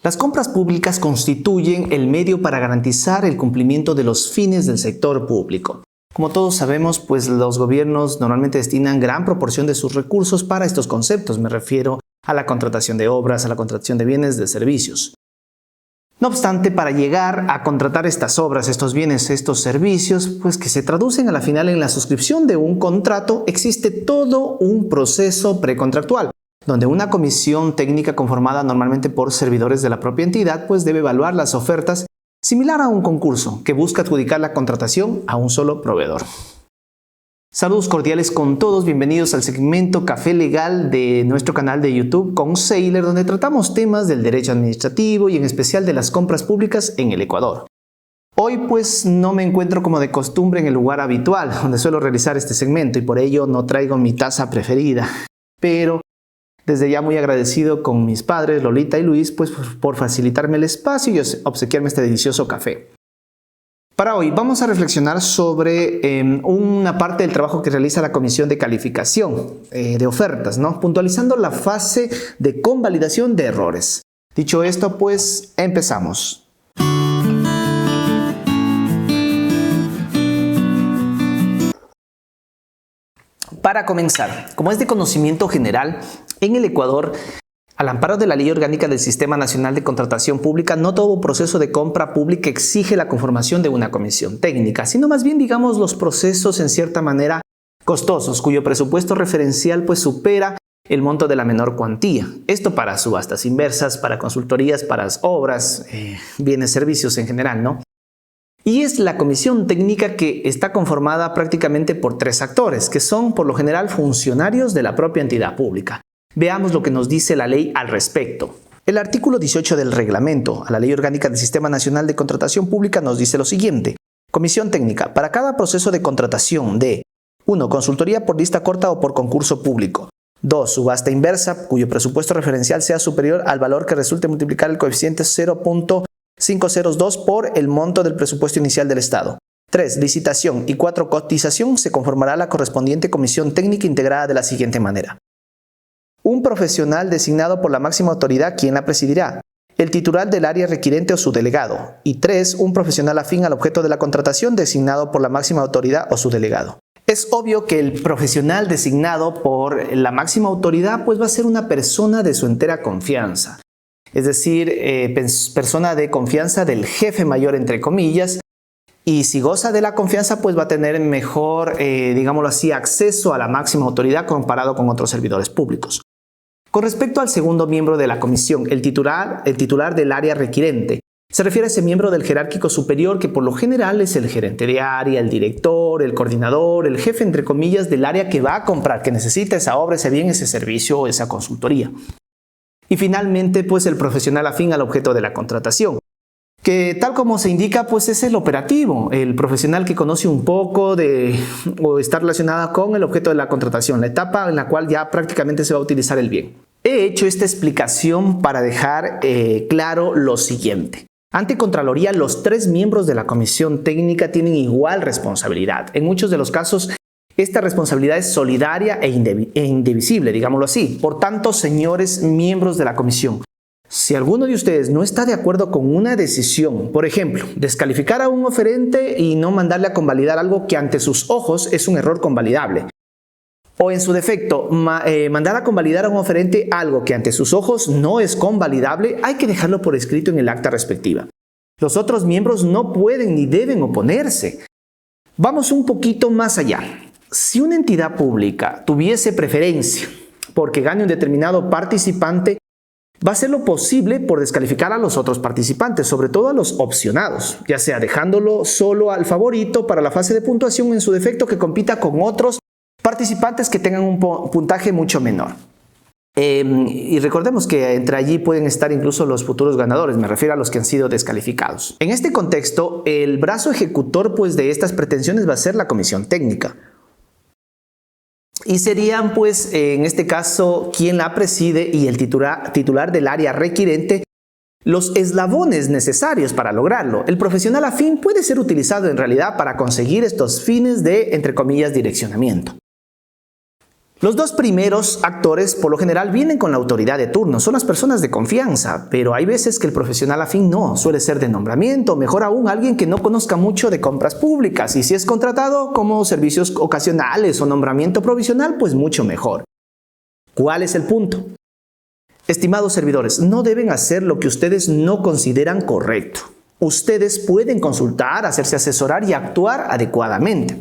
Las compras públicas constituyen el medio para garantizar el cumplimiento de los fines del sector público. Como todos sabemos, pues los gobiernos normalmente destinan gran proporción de sus recursos para estos conceptos. Me refiero a la contratación de obras, a la contratación de bienes, de servicios. No obstante, para llegar a contratar estas obras, estos bienes, estos servicios, pues que se traducen a la final en la suscripción de un contrato, existe todo un proceso precontractual, donde una comisión técnica conformada normalmente por servidores de la propia entidad, pues debe evaluar las ofertas similar a un concurso que busca adjudicar la contratación a un solo proveedor. Saludos cordiales con todos, bienvenidos al segmento Café Legal de nuestro canal de YouTube Consailor, donde tratamos temas del derecho administrativo y en especial de las compras públicas en el Ecuador. Hoy pues no me encuentro como de costumbre en el lugar habitual donde suelo realizar este segmento y por ello no traigo mi taza preferida, pero desde ya muy agradecido con mis padres, Lolita y Luis, pues por facilitarme el espacio y obsequiarme este delicioso café. Para hoy vamos a reflexionar sobre una parte del trabajo que realiza la Comisión de Calificación de Ofertas, ¿no? Puntualizando la fase de convalidación de errores. Dicho esto, pues empezamos. Para comenzar, como es de conocimiento general, en el Ecuador, al amparo de la Ley Orgánica del Sistema Nacional de Contratación Pública, no todo proceso de compra pública exige la conformación de una comisión técnica, sino más bien, digamos, los procesos en cierta manera costosos, cuyo presupuesto referencial pues supera el monto de la menor cuantía. Esto para subastas inversas, para consultorías, para obras, bienes, servicios en general, ¿no? Y es la comisión técnica que está conformada prácticamente por tres actores, que son por lo general funcionarios de la propia entidad pública. Veamos lo que nos dice la ley al respecto. El artículo 18 del reglamento a la Ley Orgánica del Sistema Nacional de Contratación Pública nos dice lo siguiente. Comisión técnica, para cada proceso de contratación de 1. Consultoría por lista corta o por concurso público. 2. Subasta inversa, cuyo presupuesto referencial sea superior al valor que resulte multiplicar el coeficiente 0.502 por el monto del presupuesto inicial del Estado. 3. Licitación y 4. Cotización, se conformará la correspondiente comisión técnica integrada de la siguiente manera. Un profesional designado por la máxima autoridad, quien la presidirá. El titular del área requirente o su delegado. Y 3. Un profesional afín al objeto de la contratación designado por la máxima autoridad o su delegado. Es obvio que el profesional designado por la máxima autoridad pues va a ser una persona de su entera confianza. Es decir, persona de confianza del jefe mayor, entre comillas, y si goza de la confianza, pues va a tener mejor, digámoslo así, acceso a la máxima autoridad comparado con otros servidores públicos. Con respecto al segundo miembro de la comisión, el titular del área requirente, se refiere a ese miembro del jerárquico superior que por lo general es el gerente de área, el director, el coordinador, el jefe, entre comillas, del área que va a comprar, que necesita esa obra, ese bien, ese servicio o esa consultoría. Y finalmente, pues el profesional afín al objeto de la contratación, que tal como se indica, pues es el operativo, el profesional que conoce un poco o está relacionada con el objeto de la contratación, la etapa en la cual ya prácticamente se va a utilizar el bien. He hecho esta explicación para dejar claro lo siguiente. Ante Contraloría, los tres miembros de la comisión técnica tienen igual responsabilidad. En muchos de los casos, esta responsabilidad es solidaria e indivisible, digámoslo así. Por tanto, señores miembros de la comisión, si alguno de ustedes no está de acuerdo con una decisión, por ejemplo, descalificar a un oferente y no mandarle a convalidar algo que ante sus ojos es un error convalidable, o en su defecto, mandar a convalidar a un oferente algo que ante sus ojos no es convalidable, hay que dejarlo por escrito en el acta respectiva. Los otros miembros no pueden ni deben oponerse. Vamos un poquito más allá. Si una entidad pública tuviese preferencia porque gane un determinado participante, va a hacer lo posible por descalificar a los otros participantes, sobre todo a los opcionados, ya sea dejándolo solo al favorito para la fase de puntuación, en su defecto que compita con otros participantes que tengan un puntaje mucho menor. Y recordemos que entre allí pueden estar incluso los futuros ganadores, me refiero a los que han sido descalificados. En este contexto, el brazo ejecutor pues, de estas pretensiones va a ser la comisión técnica. Y serían pues en este caso quien la preside y el titular del área requirente los eslabones necesarios para lograrlo. El profesional afín puede ser utilizado en realidad para conseguir estos fines de, entre comillas, direccionamiento. Los dos primeros actores por lo general vienen con la autoridad de turno, son las personas de confianza, pero hay veces que el profesional afín no, suele ser de nombramiento, mejor aún alguien que no conozca mucho de compras públicas, y si es contratado como servicios ocasionales o nombramiento provisional, pues mucho mejor. ¿Cuál es el punto? Estimados servidores, no deben hacer lo que ustedes no consideran correcto. Ustedes pueden consultar, hacerse asesorar y actuar adecuadamente.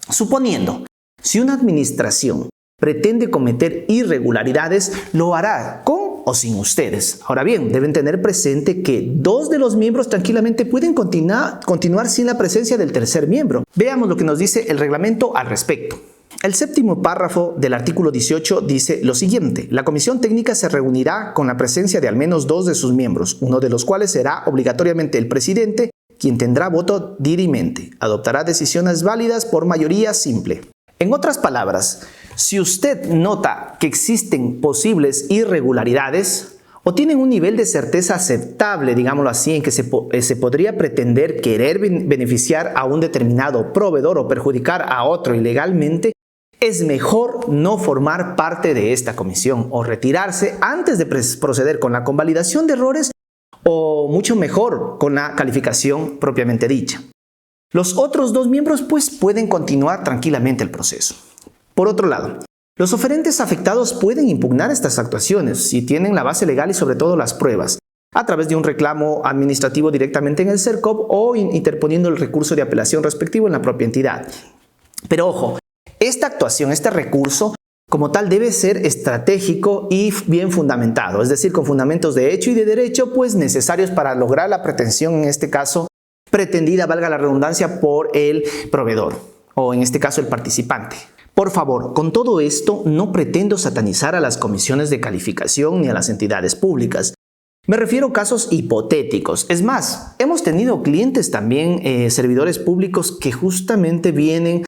Suponiendo, si una administración pretende cometer irregularidades, lo hará con o sin ustedes. Ahora bien, deben tener presente que dos de los miembros tranquilamente pueden continuar sin la presencia del tercer miembro. Veamos lo que nos dice el reglamento al respecto. El séptimo párrafo del artículo 18 dice lo siguiente: la comisión técnica se reunirá con la presencia de al menos dos de sus miembros, uno de los cuales será obligatoriamente el presidente, quien tendrá voto dirimente. Adoptará decisiones válidas por mayoría simple. En otras palabras, si usted nota que existen posibles irregularidades o tienen un nivel de certeza aceptable, digámoslo así, en que se podría pretender querer beneficiar a un determinado proveedor o perjudicar a otro ilegalmente, es mejor no formar parte de esta comisión o retirarse antes de proceder con la convalidación de errores o mucho mejor con la calificación propiamente dicha. Los otros dos miembros pues pueden continuar tranquilamente el proceso. Por otro lado, los oferentes afectados pueden impugnar estas actuaciones si tienen la base legal y sobre todo las pruebas, a través de un reclamo administrativo directamente en el CERCOP o interponiendo el recurso de apelación respectivo en la propia entidad. Pero ojo, esta actuación, este recurso, como tal debe ser estratégico y bien fundamentado, es decir, con fundamentos de hecho y de derecho, pues necesarios para lograr la pretensión, en este caso, pretendida, valga la redundancia, por el proveedor, o en este caso el participante. Por favor, con todo esto no pretendo satanizar a las comisiones de calificación ni a las entidades públicas. Me refiero a casos hipotéticos. Es más, hemos tenido clientes también, servidores públicos que justamente vienen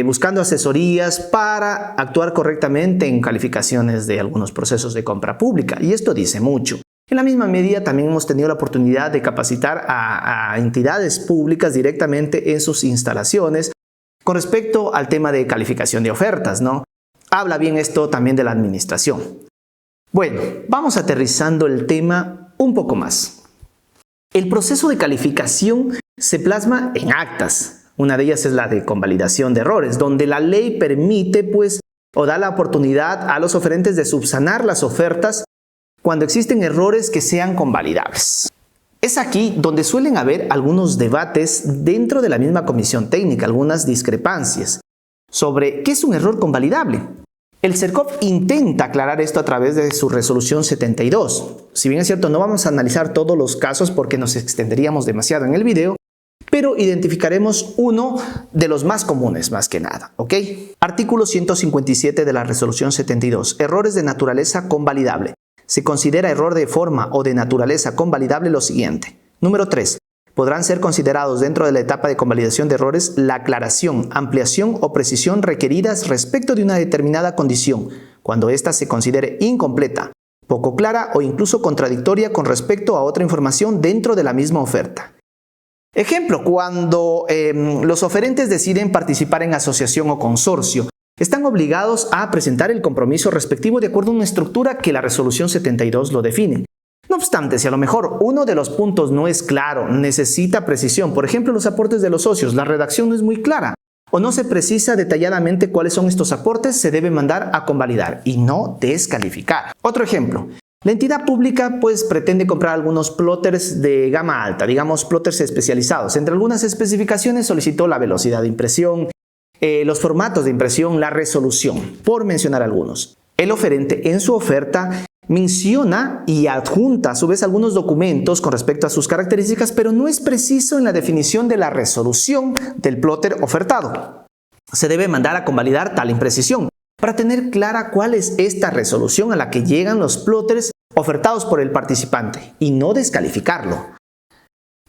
buscando asesorías para actuar correctamente en calificaciones de algunos procesos de compra pública, y esto dice mucho. En la misma medida también hemos tenido la oportunidad de capacitar a entidades públicas directamente en sus instalaciones con respecto al tema de calificación de ofertas, ¿no? Habla bien esto también de la administración. Bueno, vamos aterrizando el tema un poco más. El proceso de calificación se plasma en actas. Una de ellas es la de convalidación de errores, donde la ley permite pues o da la oportunidad a los oferentes de subsanar las ofertas cuando existen errores que sean convalidables. Es aquí donde suelen haber algunos debates dentro de la misma comisión técnica, algunas discrepancias sobre qué es un error convalidable. El CERCOP intenta aclarar esto a través de su resolución 72. Si bien es cierto, no vamos a analizar todos los casos porque nos extenderíamos demasiado en el video, pero identificaremos uno de los más comunes más que nada, ¿ok? Artículo 157 de la resolución 72. Errores de naturaleza convalidable. Se considera error de forma o de naturaleza convalidable lo siguiente. Número 3. Podrán ser considerados dentro de la etapa de convalidación de errores la aclaración, ampliación o precisión requeridas respecto de una determinada condición, cuando ésta se considere incompleta, poco clara o incluso contradictoria con respecto a otra información dentro de la misma oferta. Ejemplo, cuando los oferentes deciden participar en asociación o consorcio, están obligados a presentar el compromiso respectivo de acuerdo a una estructura que la resolución 72 lo define. No obstante, si a lo mejor uno de los puntos no es claro, necesita precisión, por ejemplo los aportes de los socios, la redacción no es muy clara o no se precisa detalladamente cuáles son estos aportes, se debe mandar a convalidar y no descalificar. Otro ejemplo. La entidad pública pues pretende comprar algunos plotters de gama alta, digamos plotters especializados. Entre algunas especificaciones solicitó la velocidad de impresión, los formatos de impresión, la resolución, por mencionar algunos. El oferente en su oferta menciona y adjunta a su vez algunos documentos con respecto a sus características, pero no es preciso en la definición de la resolución del plotter ofertado. Se debe mandar a convalidar tal imprecisión para tener clara cuál es esta resolución a la que llegan los plotters ofertados por el participante y no descalificarlo.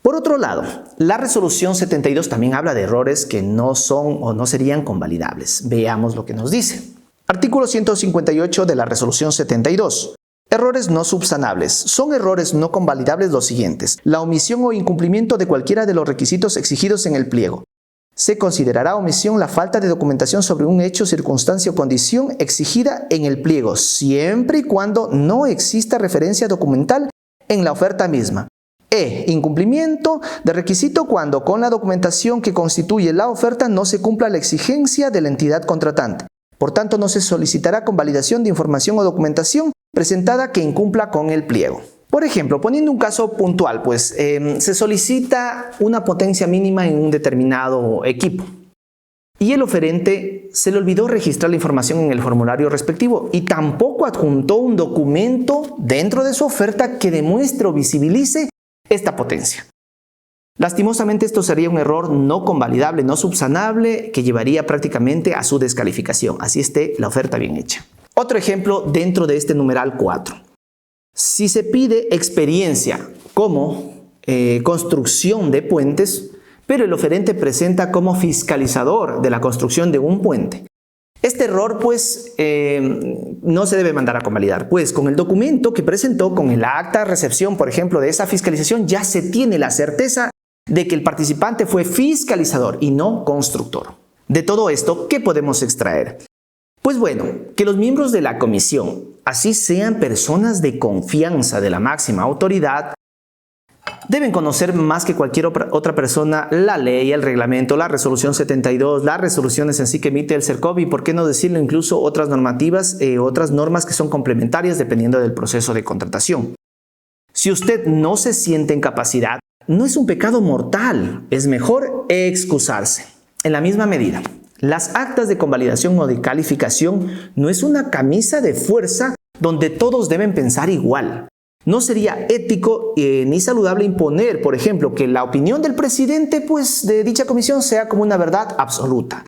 Por otro lado, la resolución 72 también habla de errores que no son o no serían convalidables. Veamos lo que nos dice. Artículo 158 de la resolución 72. Errores no subsanables. Son errores no convalidables los siguientes: la omisión o incumplimiento de cualquiera de los requisitos exigidos en el pliego. Se considerará omisión la falta de documentación sobre un hecho, circunstancia o condición exigida en el pliego, siempre y cuando no exista referencia documental en la oferta misma. Incumplimiento de requisito cuando con la documentación que constituye la oferta no se cumpla la exigencia de la entidad contratante. Por tanto, no se solicitará convalidación de información o documentación presentada que incumpla con el pliego. Por ejemplo, poniendo un caso puntual, se solicita una potencia mínima en un determinado equipo y el oferente se le olvidó registrar la información en el formulario respectivo y tampoco adjuntó un documento dentro de su oferta que demuestre o visibilice esta potencia. Lastimosamente esto sería un error no convalidable, no subsanable, que llevaría prácticamente a su descalificación, así esté la oferta bien hecha. Otro ejemplo dentro de este numeral 4. Si se pide experiencia como construcción de puentes, pero el oferente presenta como fiscalizador de la construcción de un puente, este error no se debe mandar a convalidar, pues con el documento que presentó, con el acta de recepción, por ejemplo, de esa fiscalización, ya se tiene la certeza de que el participante fue fiscalizador y no constructor. De todo esto, ¿qué podemos extraer? Pues bueno, que los miembros de la comisión, así sean personas de confianza de la máxima autoridad, deben conocer más que cualquier otra persona la ley, el reglamento, la resolución 72, las resoluciones en sí que emite el CERCOV y por qué no decirlo incluso otras normativas, otras normas que son complementarias dependiendo del proceso de contratación. Si usted no se siente en capacidad, no es un pecado mortal, es mejor excusarse. En la misma medida, las actas de convalidación o de calificación no es una camisa de fuerza donde todos deben pensar igual. No sería ético ni saludable imponer, por ejemplo, que la opinión del presidente de dicha comisión sea como una verdad absoluta.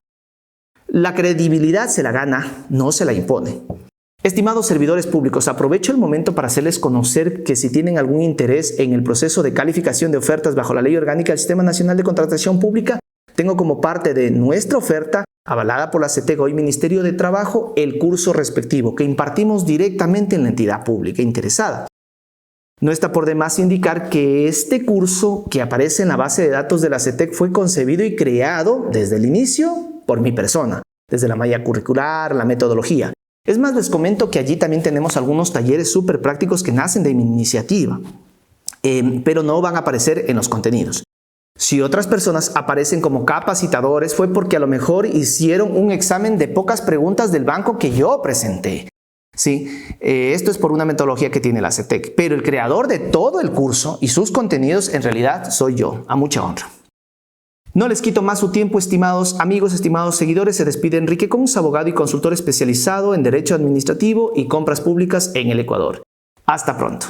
La credibilidad se la gana, no se la impone. Estimados servidores públicos, aprovecho el momento para hacerles conocer que si tienen algún interés en el proceso de calificación de ofertas bajo la Ley Orgánica del Sistema Nacional de Contratación Pública, tengo como parte de nuestra oferta, avalada por la CETEC, hoy Ministerio de Trabajo, el curso respectivo que impartimos directamente en la entidad pública interesada. No está por demás indicar que este curso que aparece en la base de datos de la CETEC fue concebido y creado desde el inicio por mi persona, desde la malla curricular, la metodología. Es más, les comento que allí también tenemos algunos talleres súper prácticos que nacen de mi iniciativa, pero no van a aparecer en los contenidos. Si otras personas aparecen como capacitadores fue porque a lo mejor hicieron un examen de pocas preguntas del banco que yo presenté. Sí, esto es por una metodología que tiene la CETEC, pero el creador de todo el curso y sus contenidos en realidad soy yo, a mucha honra. No les quito más su tiempo, estimados amigos, estimados seguidores. Se despide Enrique Cons, abogado y consultor especializado en Derecho Administrativo y Compras Públicas en el Ecuador. Hasta pronto.